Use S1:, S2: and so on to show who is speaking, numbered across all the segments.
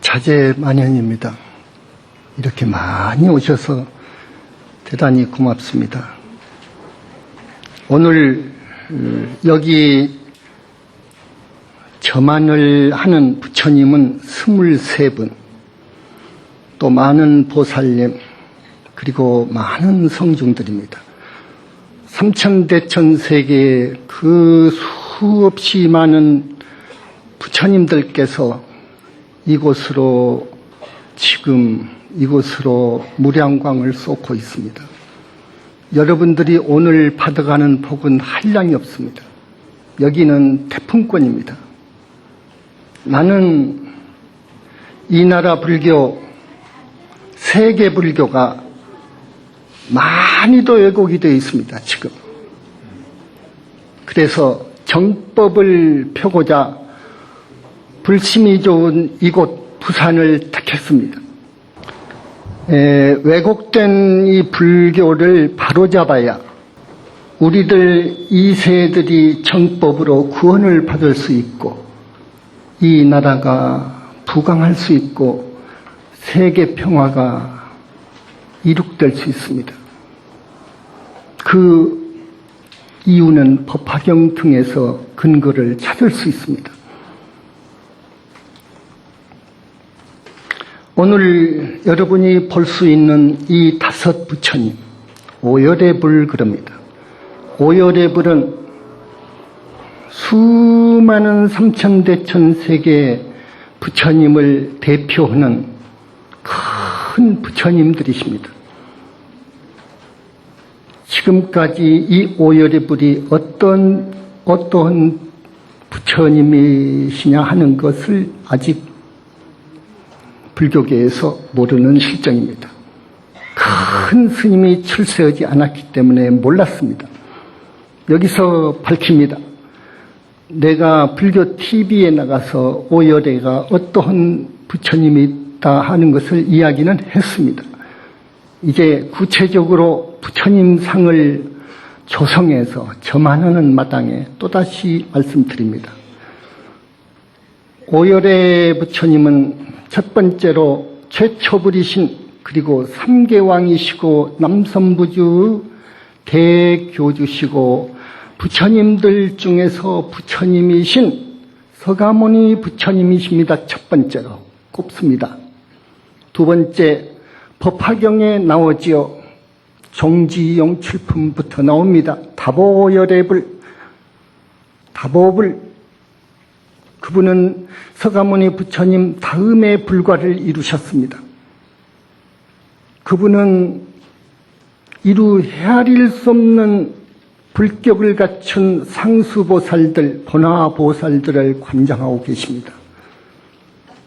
S1: 자재만연입니다. 이렇게 많이 오셔서 대단히 고맙습니다. 오늘 여기 점안을 하는 부처님은 23분, 또 많은 보살님, 그리고 많은 성중들입니다. 삼천대천세계의 그 수없이 많은 부처님들께서 이곳으로 무량광을 쏟고 있습니다. 여러분들이 오늘 받아가는 복은 한량이 없습니다. 여기는 태풍권입니다. 나는 이 나라 불교, 세계 불교가 많이도 왜곡이 되어 있습니다, 지금. 그래서 정법을 펴고자 불심이 좋은 이곳 부산을 택했습니다. 왜곡된 이 불교를 바로잡아야 우리들 2세들이 정법으로 구원을 받을 수 있고 이 나라가 부강할 수 있고 세계 평화가 이룩될 수 있습니다. 그 이유는 법화경 등에서 근거를 찾을 수 있습니다. 오늘 여러분이 볼 수 있는 이 5 부처님, 오열의불 그럽니다. 오열의불은 수많은 삼천대천세계 부처님을 대표하는 큰 부처님들이십니다. 지금까지 이 오열의불이 어떠한 부처님이시냐 하는 것을 아직 불교계에서 모르는 실정입니다. 큰 스님이 출세하지 않았기 때문에 몰랐습니다. 여기서 밝힙니다. 내가 불교 TV에 나가서 오열애가 어떠한 부처님이 있다 하는 것을 이야기는 했습니다. 이제 구체적으로 부처님 상을 조성해서 점안하는 마당에 또다시 말씀드립니다. 오열애 부처님은 첫 번째로 최초불이신 그리고 3계왕이시고 남선부주 대교주시고 부처님들 중에서 부처님이신 서가모니 부처님이십니다. 첫 번째로 꼽습니다. 두 번째, 법화경에 나오지요. 종지용출품부터 나옵니다. 다보열애불, 다보불. 그분은 서가모니 부처님 다음의 불과를 이루셨습니다. 그분은 이루 헤아릴 수 없는 불격을 갖춘 상수보살들, 본화보살들을 관장하고 계십니다.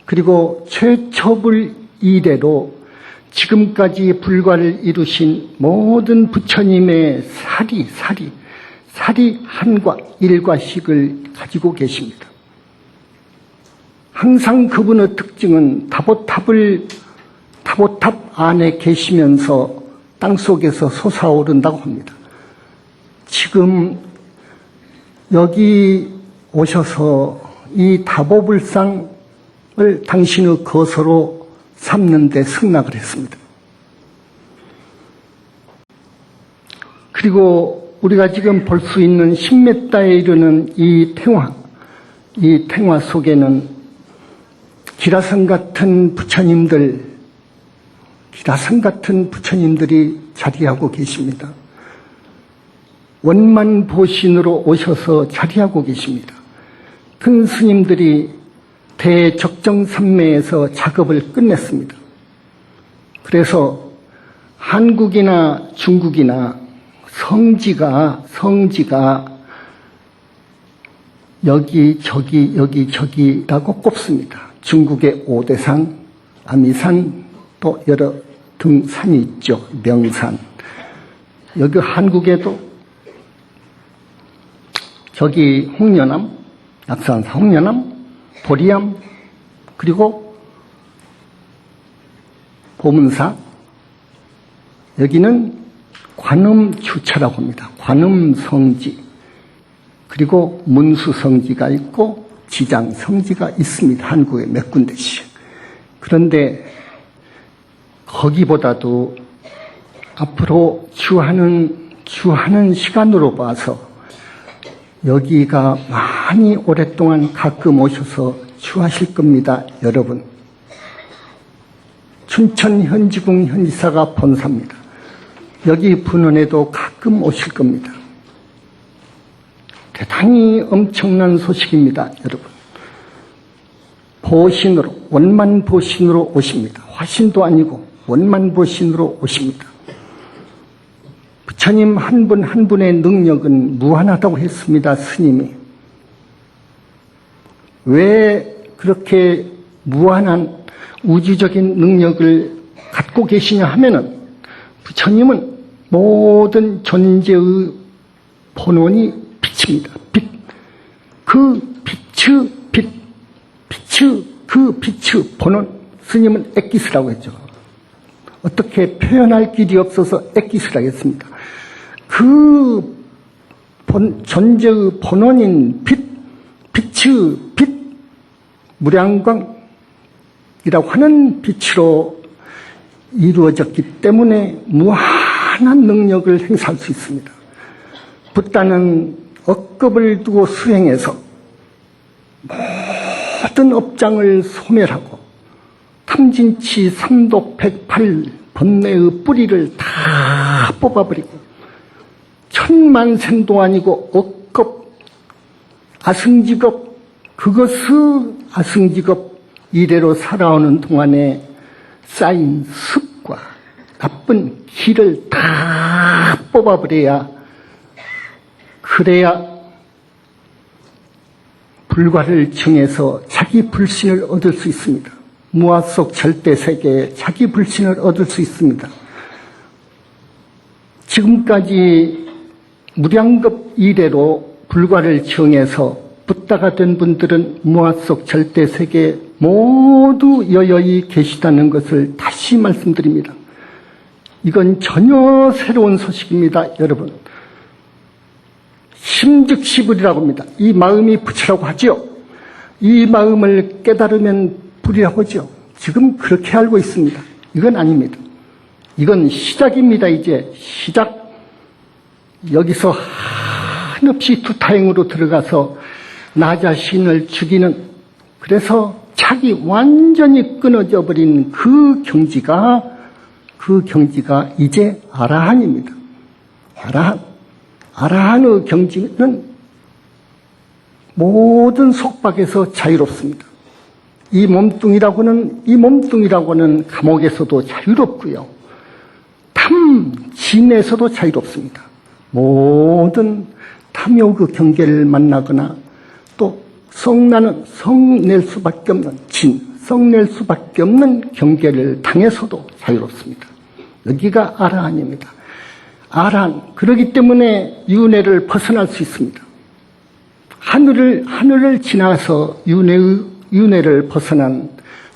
S1: 그리고 최초불 이래로 지금까지 불과를 이루신 모든 부처님의 사리 한과 일과식을 가지고 계십니다. 항상 그분의 특징은 타보탑 안에 계시면서 땅속에서 솟아오른다고 합니다. 지금 여기 오셔서 이 다보불상을 당신의 거서로 삼는 데 승낙을 했습니다. 그리고 우리가 지금 볼 수 있는 10몇 다에 이르는 이 탱화 속에는 기라성 같은 부처님들이 자리하고 계십니다. 원만보신으로 오셔서 자리하고 계십니다. 큰 스님들이 대적정산매에서 작업을 끝냈습니다. 그래서 한국이나 중국이나 성지가 여기저기라고 꼽습니다. 중국의 오대산, 아미산, 또 여러 등 산이 있죠. 명산. 여기 한국에도 저기 홍련암, 낙산사 홍련암, 보리암, 그리고 보문사, 여기는 관음주차라고 합니다. 관음성지, 그리고 문수성지가 있고 지장, 성지가 있습니다. 한국에 몇 군데씩. 그런데 거기보다도 앞으로 주하는 시간으로 봐서 여기가 많이 오랫동안 가끔 오셔서 주하실 겁니다. 여러분. 춘천 현지궁 현지사가 본사입니다. 여기 분원에도 가끔 오실 겁니다. 대단히 엄청난 소식입니다. 여러분. 보신으로, 원만보신으로 오십니다. 화신도 아니고 원만보신으로 오십니다. 부처님 한 분 한 분의 능력은 무한하다고 했습니다. 스님이. 왜 그렇게 무한한 우주적인 능력을 갖고 계시냐 하면은 부처님은 모든 존재의 본원이 빛입니다. 빛. 그 빛의 빛. 그 빛의 본원. 스님은 엑기스라고 했죠. 어떻게 표현할 길이 없어서 엑기스라고 했습니다. 그 존재의 본원인 빛의 빛, 무량광이라고 하는 빛으로 이루어졌기 때문에 무한한 능력을 행사할 수 있습니다. 붓다는 억겁을 두고 수행해서 모든 업장을 소멸하고 탐진치 삼독백팔 번뇌의 뿌리를 다 뽑아버리고 천만생도 아니고 억겁, 아승직업, 그것의 아승직업 이래로 살아오는 동안에 쌓인 습과 나쁜 기를 다 뽑아버려야, 그래야 불과를 정해서 자기 불신을 얻을 수 있습니다. 무아 속 절대세계에 자기 불신을 얻을 수 있습니다. 지금까지 무량겁 이래로 불과를 정해서 붓다가 된 분들은 무아 속 절대세계에 모두 여여히 계시다는 것을 다시 말씀드립니다. 이건 전혀 새로운 소식입니다. 여러분. 심즉시불이라고 합니다. 이 마음이 부처라고 하죠. 이 마음을 깨달으면 불이라고 하죠. 지금 그렇게 알고 있습니다. 이건 아닙니다. 이건 시작입니다. 이제 시작. 여기서 한없이 투타행으로 들어가서 나 자신을 죽이는, 그래서 자기 완전히 끊어져 버린 그 경지가 이제 아라한입니다. 아라한의 경지는 모든 속박에서 자유롭습니다. 이 몸뚱이라고는 감옥에서도 자유롭고요. 탐진에서도 자유롭습니다. 모든 탐욕의 경계를 만나거나 또 성낼 수밖에 없는 성낼 수밖에 없는 경계를 당해서도 자유롭습니다. 여기가 아라한입니다. 아라한. 그렇기 때문에 윤회를 벗어날 수 있습니다. 하늘을 지나서 윤회를 벗어난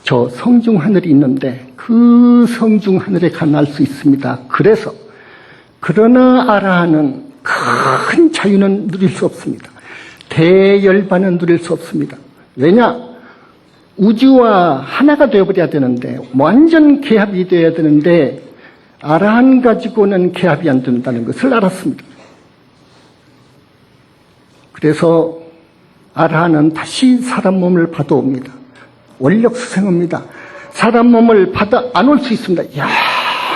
S1: 저 성중하늘이 있는데 그 성중하늘에 간할 수 있습니다. 그러나 아라한은 큰 자유는 누릴 수 없습니다. 대열반은 누릴 수 없습니다. 왜냐? 우주와 하나가 되어버려야 되는데, 완전 개합이 되어야 되는데 아라한 가지고는 개합이 안 된다는 것을 알았습니다. 그래서 아라한은 다시 사람 몸을 받아옵니다. 원력수생입니다. 사람 몸을 받아 안 올 수 있습니다.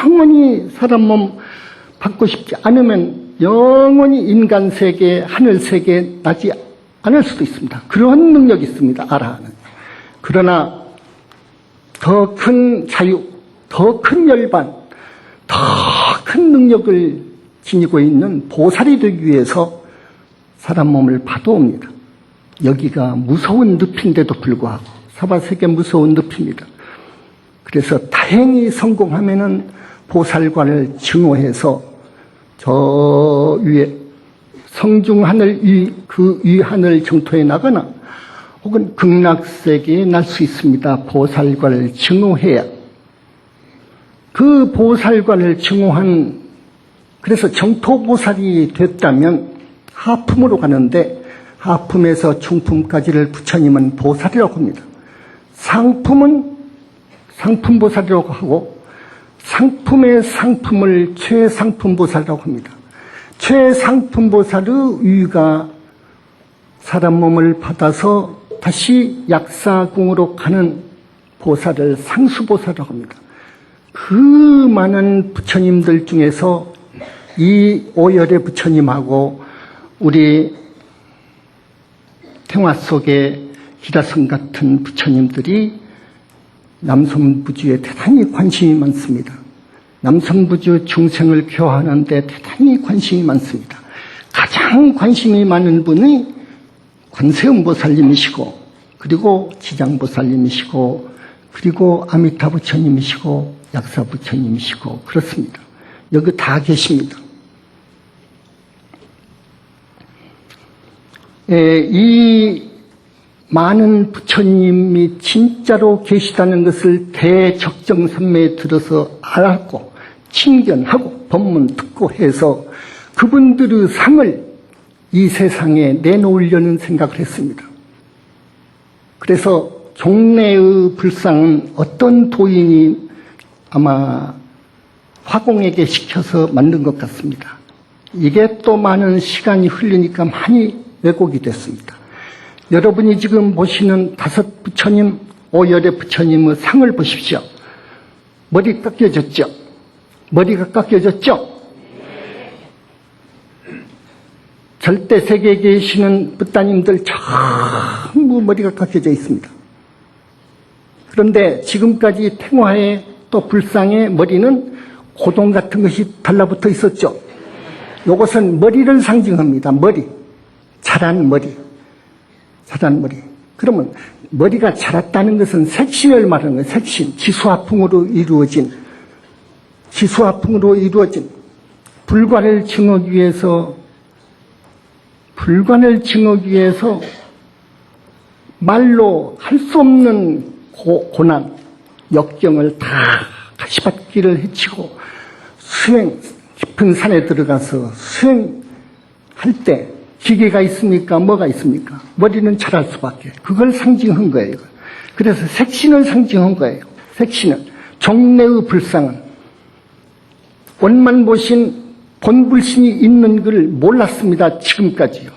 S1: 영원히 사람 몸 받고 싶지 않으면 영원히 인간 세계, 하늘 세계에 나지 않을 수도 있습니다. 그런 능력이 있습니다. 아라한은. 그러나 더 큰 자유, 더 큰 열반, 더 큰 능력을 지니고 있는 보살이 되기 위해서 사람 몸을 받아옵니다. 여기가 무서운 늪인데도 불구하고 사바세계 무서운 늪입니다. 그래서 다행히 성공하면은 보살관을 증오해서 저 위에 성중하늘 그 위하늘 정토에 나거나 혹은 극락세계에 날 수 있습니다. 보살관을 증오해야. 그 보살관을 증오한, 그래서 정토보살이 됐다면 하품으로 가는데 하품에서 중품까지를 부처님은 보살이라고 합니다. 상품은 상품보살이라고 하고 상품의 상품을 최상품보살이라고 합니다. 최상품보살의 위가 사람 몸을 받아서 다시 약사궁으로 가는 보살을 상수보살이라고 합니다. 그 많은 부처님들 중에서 이 오열의 부처님하고 우리 태화 속의 기라성 같은 부처님들이 남선부주에 대단히 관심이 많습니다. 남선부주 중생을 교화하는 데 대단히 관심이 많습니다. 가장 관심이 많은 분이 관세음보살님이시고 그리고 지장보살님이시고 그리고 아미타 부처님이시고 약사 부처님이시고 그렇습니다. 여기 다 계십니다. 이 많은 부처님이 진짜로 계시다는 것을 대적정선매에 들어서 알았고 친견하고 법문 듣고 해서 그분들의 상을 이 세상에 내놓으려는 생각을 했습니다. 그래서 종래의 불상은 어떤 도인이 아마 화공에게 시켜서 만든 것 같습니다. 이게 또 많은 시간이 흘리니까 많이 왜곡이 됐습니다. 여러분이 지금 보시는 5 부처님, 5열의 부처님의 상을 보십시오. 머리 깎여졌죠? 머리가 깎여졌죠? 절대세계에 계시는 부따님들 전부 머리가 깎여져 있습니다. 그런데 지금까지 태화의 또 불상의 머리는 고동 같은 것이 달라붙어 있었죠. 이것은 머리를 상징합니다. 머리. 자란 머리. 자란 머리. 그러면 머리가 자랐다는 것은 색신을 말하는 거예요. 색신. 지수화풍으로 이루어진 불관을 증하기 위해서 말로 할 수 없는 고난, 역경을 다 가시밭길을 헤치고 깊은 산에 들어가서 수행할 때 기계가 있습니까? 뭐가 있습니까? 머리는 자랄 수밖에. 그걸 상징한 거예요. 그래서 색신을 상징한 거예요. 색신은. 종래의 불상은 원만 보신 본불신이 있는 걸 몰랐습니다. 지금까지요.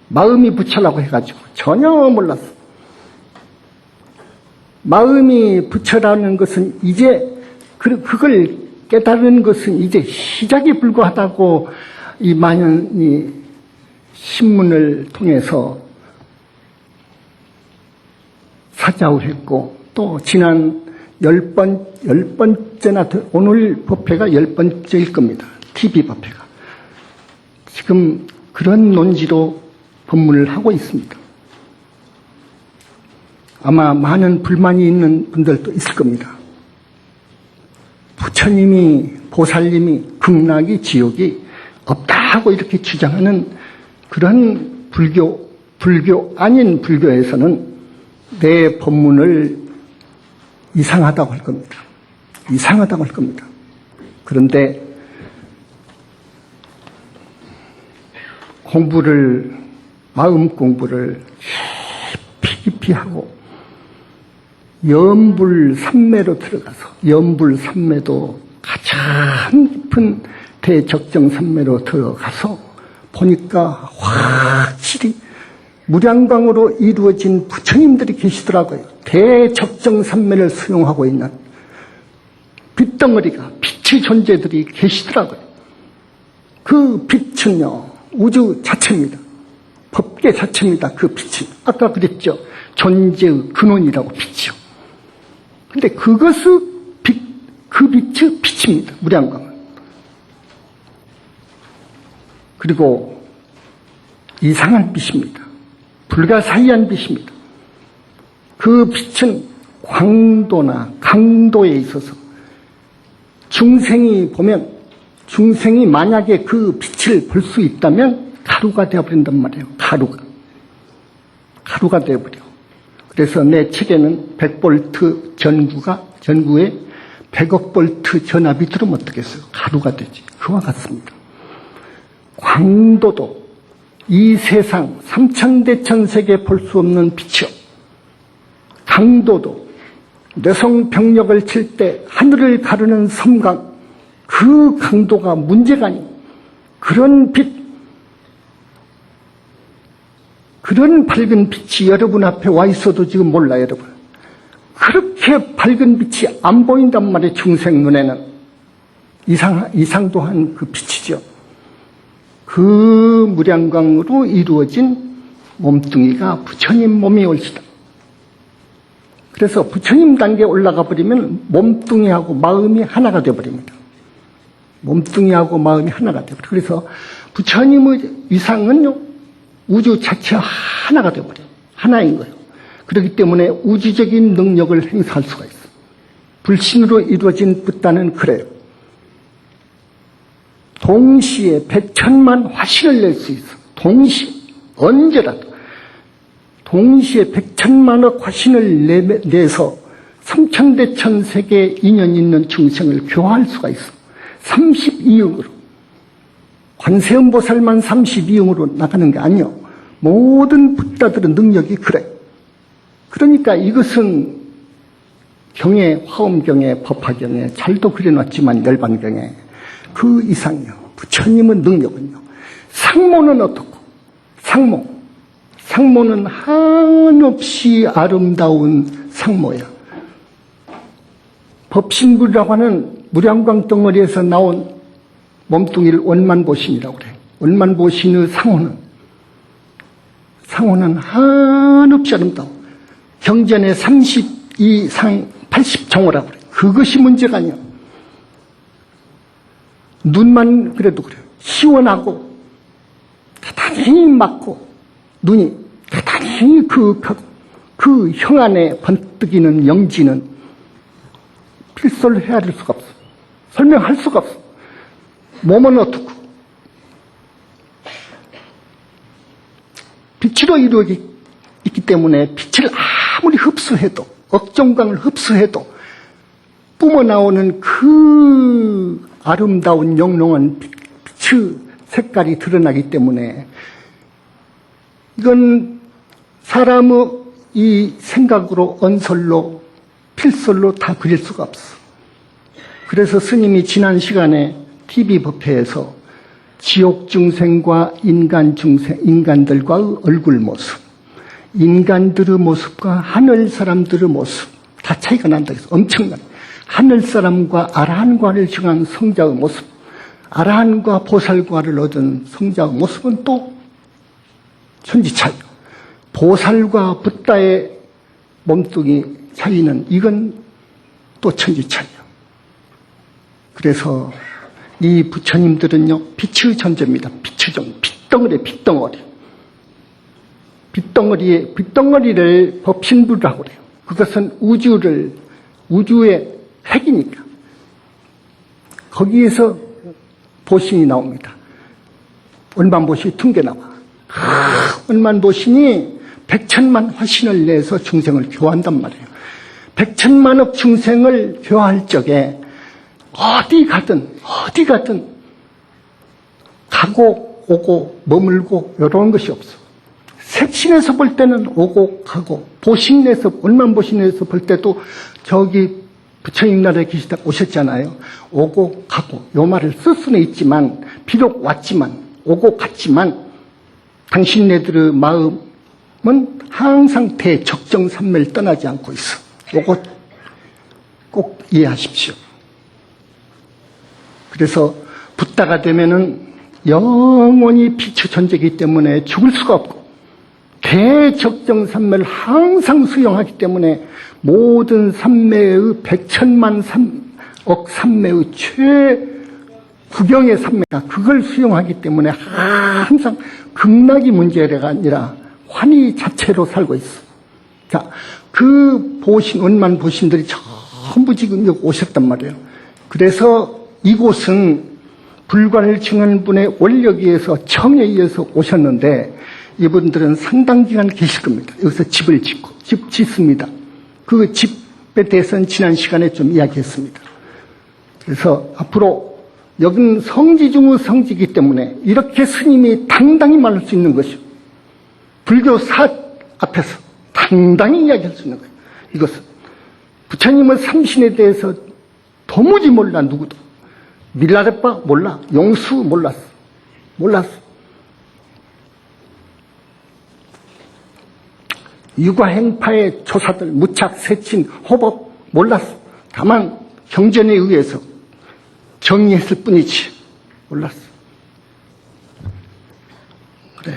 S1: 마음이 부처라고 해가지고 전혀 몰랐어. 마음이 부처라는 것은 이제 그걸 깨달은 것은 이제 시작에 불과하다고 이 많은 신문을 통해서 사자를 했고 또 지난 10번째나 오늘 법회가 10번째일 겁니다. TV 법회가. 지금 그런 논지로 법문을 하고 있습니다. 아마 많은 불만이 있는 분들도 있을 겁니다. 부처님이, 보살님이 극락이 지옥이 없다고 이렇게 주장하는 그런 불교 아닌 불교에서는 내 법문을 이상하다고 할 겁니다. 이상하다고 할 겁니다. 그런데 마음 공부를 깊이 하고 염불삼매로 들어가서 염불삼매도 가장 깊은 대적정삼매로 들어가서 보니까 확실히 무량광으로 이루어진 부처님들이 계시더라고요. 대적정삼매를 수용하고 있는 빛덩어리가 빛의 존재들이 계시더라고요. 그 빛은요 우주 자체입니다. 법계 자체입니다. 그 빛이 아까 그랬죠. 존재의 근원이라고 빛이요. 근데 그것의 빛, 그 빛의 빛입니다. 무량광은. 그리고 이상한 빛입니다. 불가사의한 빛입니다. 그 빛은 광도나 강도에 있어서 중생이 만약에 그 빛을 볼 수 있다면 가루가 되어버린단 말이에요. 가루가 되어버려. 그래서 내 책에는 100볼트 전구에 100억 볼트 전압이 들으면 어떻겠어요? 가루가 되지. 그와 같습니다. 광도도 이 세상 삼천대천세계 볼 수 없는 빛이요. 강도도 뇌성병력을 칠 때 하늘을 가르는 섬광, 그 강도가 문제가 아닌 그런 빛, 그런 밝은 빛이 여러분 앞에 와 있어도 지금 몰라요, 여러분. 그렇게 밝은 빛이 안 보인단 말이에요, 중생 눈에는. 이상도한 그 빛이죠. 그 무량광으로 이루어진 몸뚱이가 부처님 몸이 올시다. 그래서 부처님 단계에 올라가 버리면 몸뚱이하고 마음이 하나가 되어버립니다. 몸뚱이하고 마음이 하나가 되어버려요. 그래서 부처님의 위상은요, 우주 자체 하나가 되어버려요. 하나인 거예요. 그렇기 때문에 우주적인 능력을 행사할 수가 있어요. 불신으로 이루어진 붓다는 그래요. 동시에 100,000만 화신을 낼 수 있어. 동시에, 언제라도. 동시에 100,000만억 화신을 내서 삼천대천 세계 인연 있는 중생을 교화할 수가 있어. 32영으로. 관세음보살만 32영으로 나가는 게 아니요. 모든 붓다들은 능력이 그래. 그러니까 이것은 경에, 화엄경에, 법화경에 잘도 그려놨지만 열반경에 그 이상이요. 부처님의 능력은요. 상모는 어떻고? 상모는 한없이 아름다운 상모야. 법신불이라고 하는 무량광 덩어리에서 나온 몸뚱이를 원만보신이라고 그래요. 원만보신의 상호는 한없이 아름다워. 경전에 32상 80정호라고 그래요. 그것이 문제가 아니야. 눈만 그래도 그래요. 시원하고 대단히 맑고 눈이 대단히 그윽하고 그 형 안에 번뜩이는 영지는 필설로 헤아릴 수가 없어. 설명할 수가 없어. 몸은 어떻고 빛으로 이루어져 있기 때문에 빛을 아무리 흡수해도 억정광을 흡수해도 뿜어나오는 그 아름다운 영롱한 빛의 색깔이 드러나기 때문에 이건 사람의 이 생각으로 언설로 필설로 다 그릴 수가 없어. 그래서 스님이 지난 시간에 TV 법회에서 지옥 중생과 인간들과의 얼굴 모습, 인간들의 모습과 하늘 사람들의 모습 다 차이가 난다 해서 엄청난 하늘 사람과 아라한과를 정한 성자의 모습, 아라한과 보살과를 얻은 성자의 모습은 또 천지차이요. 보살과 붓다의 몸뚱이 차이는 이건 또 천지차이요. 그래서 이 부처님들은요, 빛의 존재입니다. 빛의 존재, 빛덩어리를 법신부라고 그래요. 그것은 우주의 핵이니까. 거기에서 보신이 나옵니다. 원만보신이 퉁겨 나와. 원만보신이 100,000만 화신을 내서 중생을 교화한단 말이에요. 100,000만억 중생을 교화할 적에 어디 가든 가고 오고 머물고 이런 것이 없어. 색신에서 볼 때는 오고 가고 원만보신에서 볼 때도 저기 부처님 나라에 계시다 오셨잖아요. 오고 가고 요 말을 쓸 수는 있지만 비록 왔지만 오고 갔지만 당신네들의 마음은 항상 대적정산매를 떠나지 않고 있어. 요거 꼭 이해하십시오. 그래서 붓다가 되면은 영원히 빛의 존재이기 때문에 죽을 수가 없고 대적정산매를 항상 수용하기 때문에 모든 산매의 100,000만 억 산매의 최구경의 산매가 그걸 수용하기 때문에 항상 극락이 문제가 아니라 환희 자체로 살고 있어. 자, 그 원만 보신들이 전부 지금 여기 오셨단 말이에요. 그래서 이곳은 불관을 증한 분의 원력에 의해서 청에 의해서 오셨는데 이분들은 상당 기간 계실 겁니다. 여기서 집을 짓고 집 짓습니다. 그 집에 대해서는 지난 시간에 좀 이야기했습니다. 그래서 앞으로 여긴 성지 중의 성지이기 때문에 이렇게 스님이 당당히 말할 수 있는 것이요. 불교 사 앞에서 당당히 이야기할 수 있는 거예요. 이것은 부처님의 삼신에 대해서 도무지 몰라. 누구도 밀라레빠 몰라. 용수 몰랐어. 육아행파의 조사들 무착, 세친, 호법 몰랐어. 다만 경전에 의해서 정리했을 뿐이지 몰랐어. 그래,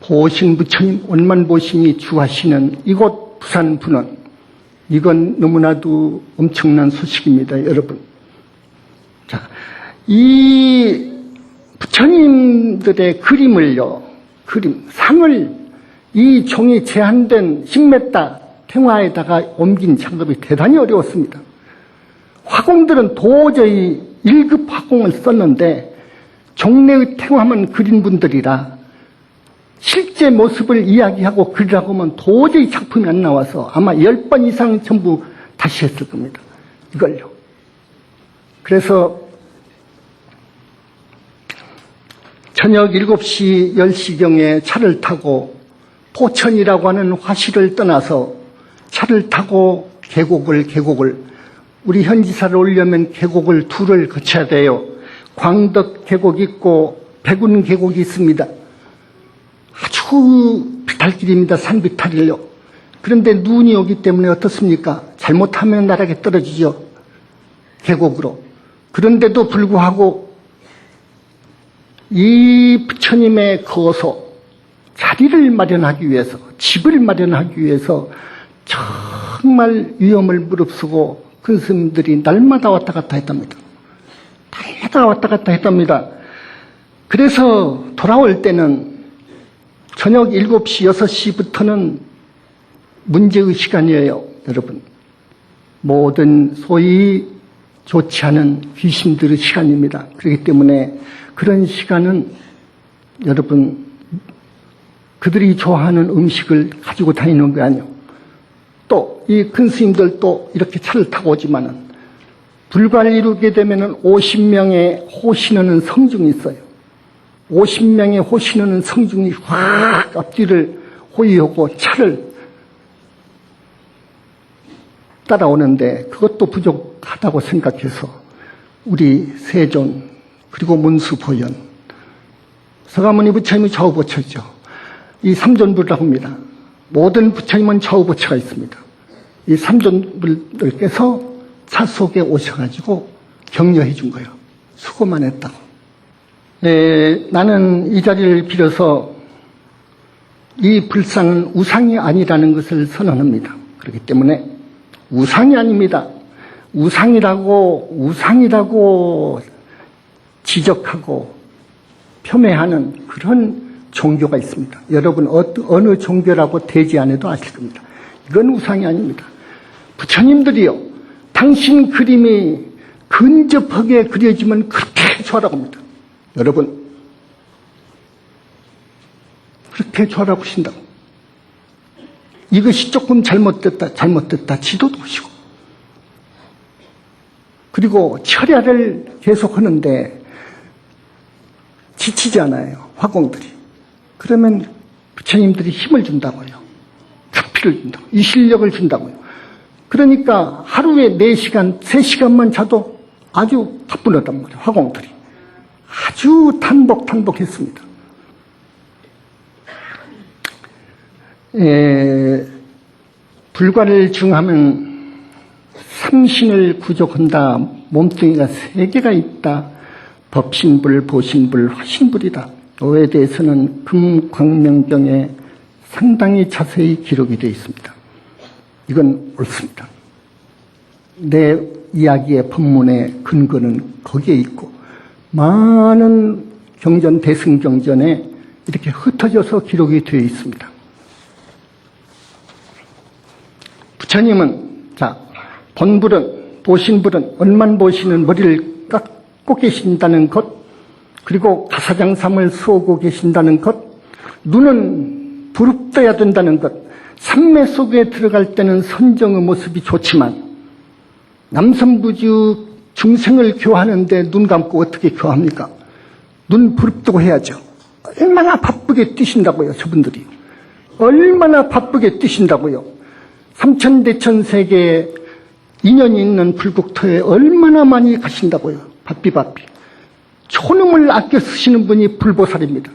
S1: 보신 부처님 원만보심이 주하시는 이곳 부산 분원, 이건 너무나도 엄청난 소식입니다, 여러분. 자, 이 부처님들의 상을 이 종이 제한된 식메따 탱화에다가 옮긴 작업이 대단히 어려웠습니다. 화공들은 도저히 1급 화공을 썼는데 종래의 탱화만 그린 분들이라 실제 모습을 이야기하고 그리라고 하면 도저히 작품이 안 나와서 아마 10번 이상 전부 다시 했을 겁니다. 이걸요. 그래서 저녁 7시, 10시경에 차를 타고 포천이라고 하는 화실을 떠나서 차를 타고 계곡을 우리 현지사를 오려면 계곡을 둘을 거쳐야 돼요. 광덕 계곡이 있고 백운 계곡이 있습니다. 아주 비탈길입니다. 산비탈이요. 그런데 눈이 오기 때문에 어떻습니까? 잘못하면 나락에 떨어지죠. 계곡으로. 그런데도 불구하고 이 부처님의 거소, 자리를 마련하기 위해서, 집을 마련하기 위해서 정말 위험을 무릅쓰고 큰 스님들이 날마다 왔다 갔다 했답니다. 그래서 돌아올 때는 저녁 7시, 6시부터는 문제의 시간이에요, 여러분. 모든 소위 좋지 않은 귀신들의 시간입니다. 그렇기 때문에 그런 시간은 여러분, 그들이 좋아하는 음식을 가지고 다니는 거 아니에요. 또 이 큰 스님들도 이렇게 차를 타고 오지만은 불과를 이루게 되면은 50명의 호신하는 성중이 있어요. 50명의 호신하는 성중이 확 앞뒤를 호위하고 차를 따라오는데 그것도 부족하다고 생각해서 우리 세존 그리고 문수보현 서가모니 부처님이 좌우보처죠. 이 삼존불이라고 합니다. 모든 부처님은 좌우보처가 있습니다. 이 삼존불들께서 차 속에 오셔가지고 격려해 준 거예요. 수고만 했다고. 나는 이 자리를 빌어서 이 불상은 우상이 아니라는 것을 선언합니다. 그렇기 때문에 우상이 아닙니다. 우상이라고 지적하고 폄훼하는 그런 종교가 있습니다. 여러분 어느 종교라고 대지 안 해도 아실 겁니다. 이건 우상이 아닙니다. 부처님들이요, 당신 그림이 근접하게 그려지면 그렇게 좋아라고 합니다. 여러분, 그렇게 좋아라고 하신다고. 이것이 조금 잘못됐다 지도도 하시고. 그리고 철야를 계속 하는데 지치지 않아요, 화공들이. 그러면 부처님들이 힘을 준다고요. 카피를 준다고. 이 실력을 준다고요. 그러니까 하루에 4시간, 3시간만 자도 아주 바쁘단 말이에요, 화공들이. 아주 탄복했습니다. 불과를 증하면 삼신을 구족한다. 몸뚱이가 3개가 있다. 법신불, 보신불, 화신불이다. 이에 대해서는 금광명경에 상당히 자세히 기록이 되어 있습니다. 이건 옳습니다. 내 이야기의 법문의 근거는 거기에 있고 많은 경전, 대승경전에 이렇게 흩어져서 기록이 되어 있습니다. 부처님은 본불은, 보신불은 원만보시는 머리를 깎고 계신다는 것, 그리고 가사장삼을 쏘고 계신다는 것, 눈은 부릅떠야 된다는 것, 삼매 속에 들어갈 때는 선정의 모습이 좋지만 남선부주 중생을 교하는데 눈 감고 어떻게 교합니까? 눈 부릅뜨고 해야죠. 얼마나 바쁘게 뛰신다고요, 저분들이. 얼마나 바쁘게 뛰신다고요. 삼천대천 세계에 인연이 있는 불국토에 얼마나 많이 가신다고요. 바삐. 초능을 아껴 쓰시는 분이 불보살입니다.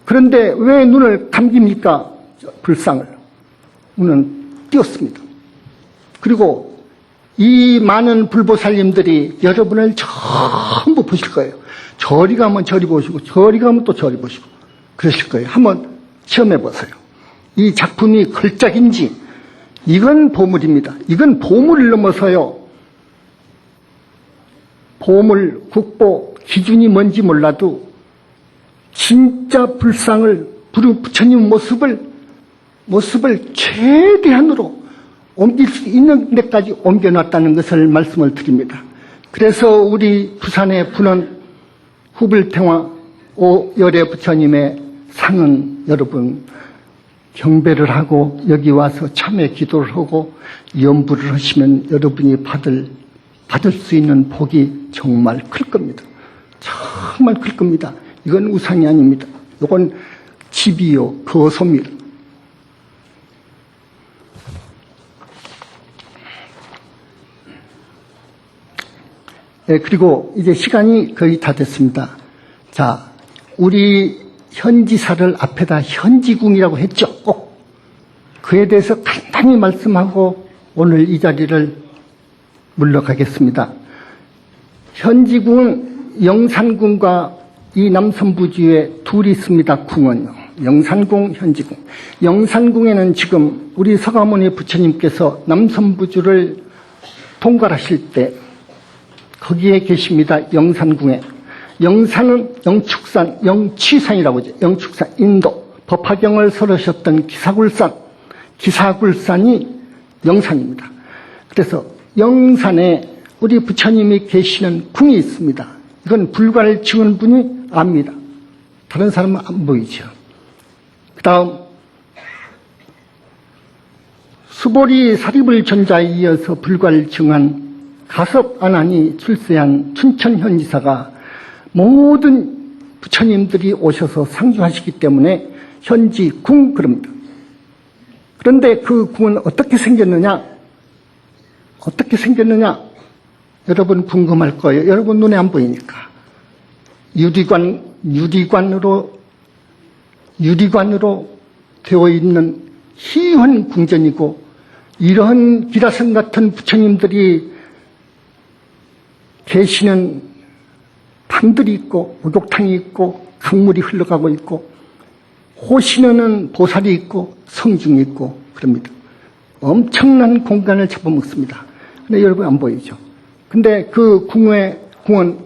S1: 그런데 왜 눈을 감깁니까? 불상을. 눈은 띄었습니다. 그리고 이 많은 불보살님들이 여러분을 전부 보실 거예요. 저리 가면 저리 보시고 저리 가면 또 저리 보시고 그러실 거예요. 한번 시험해 보세요. 이 작품이 걸작인지 이건 보물입니다. 이건 보물을 넘어서요. 보물, 국보, 기준이 뭔지 몰라도 진짜 불상을 부처님 모습을 최대한으로 옮길 수 있는 데까지 옮겨놨다는 것을 말씀을 드립니다. 그래서 우리 부산의 분원 후불탱화 오열애 부처님의 상은 여러분 경배를 하고 여기 와서 참회 기도를 하고 염불을 하시면 여러분이 받을 수 있는 복이 정말 클 겁니다. 정말 클 겁니다. 이건 우상이 아닙니다. 이건 집이요, 거소입니다. 네, 그리고 이제 시간이 거의 다 됐습니다. 자, 우리 현지사를 앞에다 현지궁이라고 했죠. 꼭 그에 대해서 간단히 말씀하고 오늘 이 자리를 물러가겠습니다. 현지궁은 영산궁과 이 남선부지에 둘이 있습니다. 궁은요. 영산궁, 현지궁. 영산궁에는 지금 우리 서가모니 부처님께서 남선부주를 통괄하실 때 거기에 계십니다. 영산궁에. 영산은 영축산, 영취산이라고 하죠. 영축산, 인도. 법화경을 설하셨던 기사굴산이 영산입니다. 그래서 영산에 우리 부처님이 계시는 궁이 있습니다. 이건 불과를 지은 분이 압니다. 다른 사람은 안 보이죠. 그 다음 수보리 사리불 전자에 이어서 불과를 증한 가섭안한이 출세한 춘천현지사가 모든 부처님들이 오셔서 상주하시기 때문에 현지궁 그럽니다. 그런데 그 궁은 어떻게 생겼느냐? 여러분 궁금할 거예요. 여러분 눈에 안 보이니까. 유리관으로 되어 있는 희한 궁전이고 이러한 기라성 같은 부처님들이 계시는 방들이 있고 목욕탕이 있고 강물이 흘러가고 있고 호신하는 보살이 있고 성중이 있고 그럽니다. 엄청난 공간을 잡아먹습니다. 근데 여러분 안 보이죠? 근데 그 궁은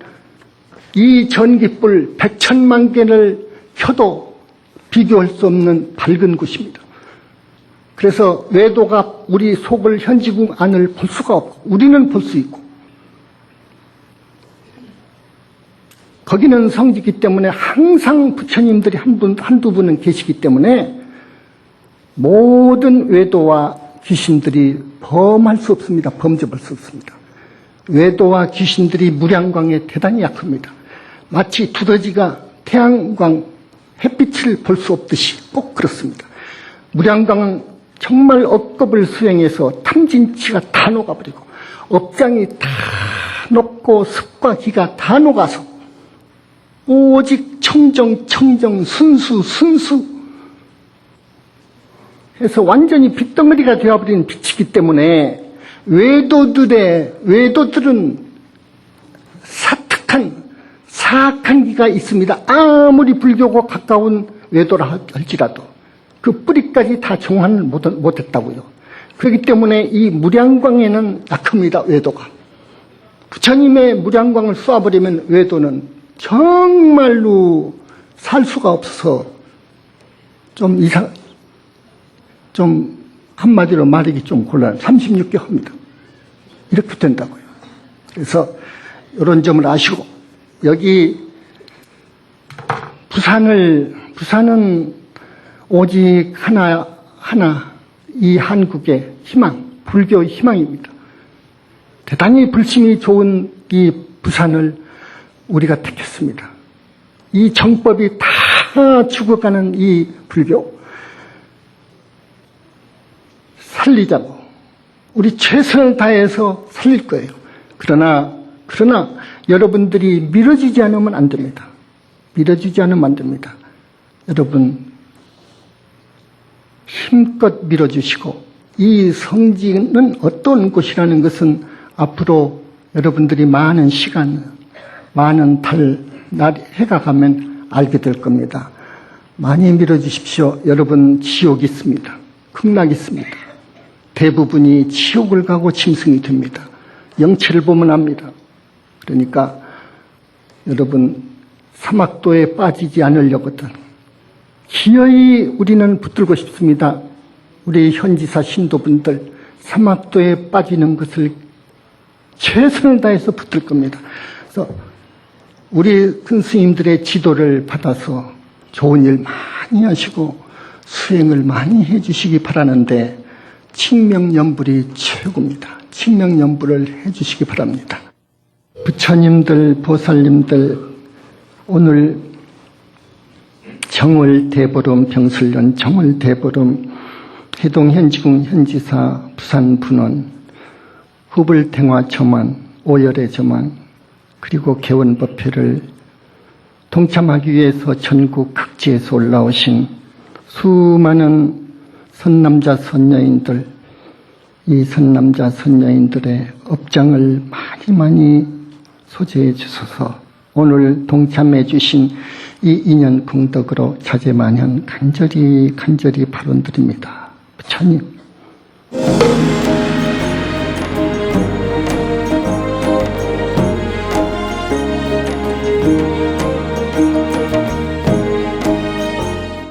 S1: 이 전깃불 100,000만 개를 켜도 비교할 수 없는 밝은 곳입니다. 그래서 외도가 우리 속을 현지궁 안을 볼 수가 없고 우리는 볼 수 있고 거기는 성지기 때문에 항상 부처님들이 한두 분은 계시기 때문에 모든 외도와 귀신들이 범할 수 없습니다. 범접할 수 없습니다. 외도와 귀신들이 무량광에 대단히 약합니다. 마치 두더지가 태양광, 햇빛을 볼 수 없듯이 꼭 그렇습니다. 무량광은 정말 억겁을 수행해서 탐진치가 다 녹아버리고 업장이 다 녹고 습과 기가 다 녹아서 오직 청정, 순수 해서 완전히 빛덩어리가 되어버린 빛이기 때문에 외도들은 사악한 기가 있습니다. 아무리 불교고 가까운 외도라 할지라도 그 뿌리까지 다 정화를 못했다고요. 그렇기 때문에 이 무량광에는 약합니다. 외도가. 부처님의 무량광을 쏘아버리면 외도는 정말로 살 수가 없어서 좀 한마디로 말하기 좀 곤란. 36개 합니다. 이렇게 된다고요. 그래서 이런 점을 아시고 여기 부산은 오직 하나 이 한국의 희망, 불교의 희망입니다. 대단히 불심이 좋은 이 부산을 우리가 택했습니다. 이 정법이 다 죽어가는 이 불교 살리자고 우리 최선을 다해서 살릴 거예요. 그러나 여러분들이 밀어주지 않으면 안 됩니다. 밀어주지 않으면 안 됩니다. 여러분 힘껏 밀어주시고 이 성지는 어떤 곳이라는 것은 앞으로 여러분들이 많은 시간, 많은 달, 해가 가면 알게 될 겁니다. 많이 밀어주십시오. 여러분 지옥이 있습니다. 극락이 있습니다. 대부분이 지옥을 가고 짐승이 됩니다. 영체를 보면 압니다. 그러니까 여러분 사막도에 빠지지 않으려거든 기어이 우리는 붙들고 싶습니다. 우리 현지사 신도분들 사막도에 빠지는 것을 최선을 다해서 붙들 겁니다. 그래서 우리 큰 스님들의 지도를 받아서 좋은 일 많이 하시고 수행을 많이 해주시기 바라는데 칭명연불이 최고입니다. 칭명연불을 해주시기 바랍니다. 부처님들, 보살님들 오늘 정월대보름 병술년 정월대보름 해동현지궁 현지사 부산분원 후불탱화 점안 오열의 점안 그리고 개원법회를 동참하기 위해서 전국 각지에서 올라오신 수많은 선남자 선녀인들 이 선남자 선녀인들의 업장을 많이 소재해 주셔서 오늘 동참해 주신 이 인연 공덕으로 자제만현 간절히 발언드립니다. 부처님